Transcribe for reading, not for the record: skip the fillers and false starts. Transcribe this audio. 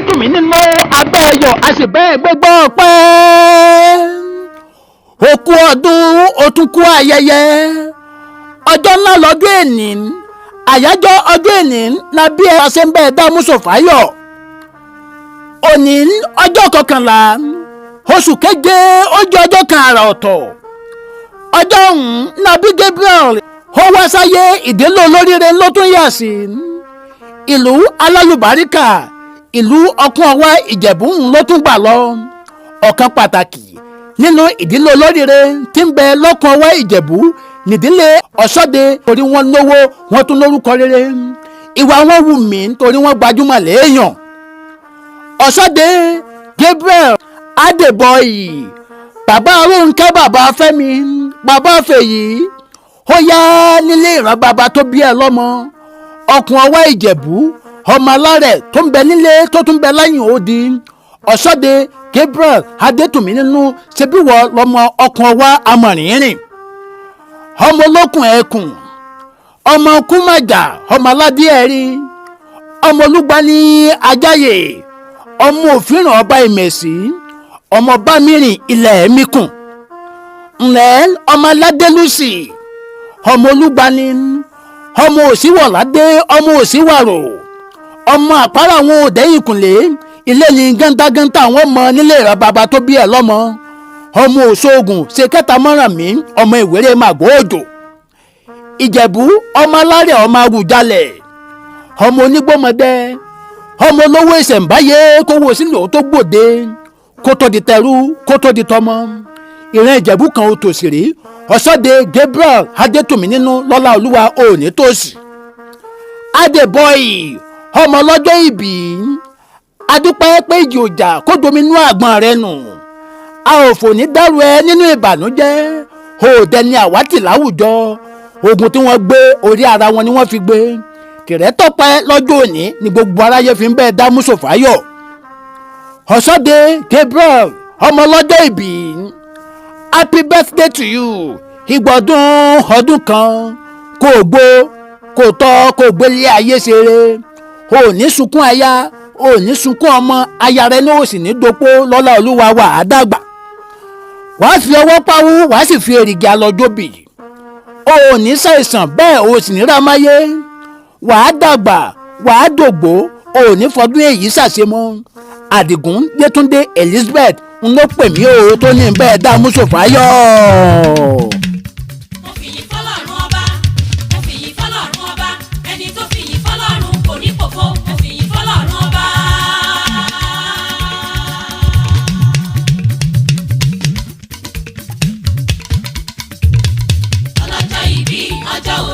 adétùmí nínú abẹ́ ayọ̀ a sì bẹ́ẹ̀ gbégbá ọpẹ́ òkú ọdún òtúnkú ayẹyẹ ọjọ́ ńlá lọ́dún èní àyájọ́ ọdún èní na bí ẹ ṣe ń bẹ́ẹ̀ dá Mùsọ̀fáyọ̀ òní ọjọ́ kọkànlá oṣù keje ó jẹ́ ọjọ́ kan àrà ọ̀tọ̀ ọjọ́ ọ̀hún nàbí Gabriel ó wá sáyé ìdílé olóríire ló tún yà sí ìlú alálùbáríkà ìlú ọkùn ọwá Ìjẹ̀bú ló tún gbà lọ ọ̀kan pàtàkì nínú ìdílé olóríire tí ń bẹ lọ́kùn ọwá Ìjẹ̀bú nídìílé Ọ̀ṣọ́dẹ torí wọ́n lówó wọ́n tún lórúkọ rere ìwà wọn wù mí torí wọ́n gbajúmọ̀ léèyàn Ọ̀ṣọ́dẹ Gabriel Adébọ̀yì bàbá Rónkẹ́ bàbá Fẹ́mi bàbá Fèyí ó yá nílé ìran bàbá tó bí ẹ lọ́mọ ọkùn ọwá Ìjẹ̀bú ọmọ alárẹ̀ tó ń bẹ nílé tó tún bẹ lẹ́yìn odi Ọ̀ṣọ́dẹ Gabriel Adétùmí nínú ṣebíwọ lọmọ ọkùn ọwá amọ̀rìnrìn ọmọ olókùn ẹkùn ọmọ kúmàjà ọmọ aládé ẹ̀rí ọmọ olúgbani ajáyè ọmọ òfìràn ọba ìmẹ̀sí ọmọ bámírìn ilẹ̀ ẹ̀míkùn ńlẹ̀ ọmọ aládélúsì ọmọ olúgbani ọmọ òsínwọ̀ládé ọmọ òsínwàrò ọmọ àpárá àwọn òdẹ́yìnkùnlé ilé ní gándágántá àwọn ọmọ nílé ìran bàbá tó bí ẹ lọ́mọ ọmọ òṣoògùn ṣe kẹta mọ́ràn mí ọmọ ìwéré màgbó òjò Ìjẹ̀bú ọmọ alárẹ̀ ọmọ awùjalẹ̀ ọmọ onígbòmọdé ọmọ olówó ìṣẹ̀ǹbáyé kówó sílò tó gbòde kó tó di tẹrú kó tó di tọmọ ìran Ìjẹ̀bú kan ó tòṣìrí Ọ̀ṣọ́dẹ Gabriel Adétùmí nínú lọ́lá olúwa òní tòṣì Adébọ̀yì ọmọ ọlọ́jọ́ ìbí adúpẹ́ pé ìjì òjà kó dominú àgbọ̀n rẹ nù a ò fò ní dárú ẹ nínú ìbànújẹ́ òòdẹ ni àwátì láwùjọ ogun tí wọ́n gbé orí ara wọn ni wọ́n fi gbé tìrẹ́tọ́pẹ́ lọ́jọ́ òní ni gbogbo aráyé fi ń bẹ́ẹ̀ dá Mùsọ̀fáyọ̀ Ọ̀ṣọ́dẹ Gabriel ọmọ ọlọ́jọ́ ìbí happy birthday to you ìgbọ̀dún ọdún kan kò gbó kò tọ́ kò gbélé ayé ṣeré o ò ní sunkún aya o ò ní sunkún ọmọ aya rẹ ní o sì ní dopó lọ́lá olúwa wà á dàgbà wàá fi ọwọ́ pawú wàá sì fi èrìgì alọ́jọ́bì o ò ní ṣàìsàn bẹ́ẹ̀ o sì ní rámáyé wàá dàgbà wàá dògbó o ò ní fọdún èyí ṣàṣemọ́ Àdìgún Yétúndé Elizabeth ń ló pè mí o tó ní bẹ́ẹ̀ dá Mùsọ̀fáyọ̀. Ọjọ́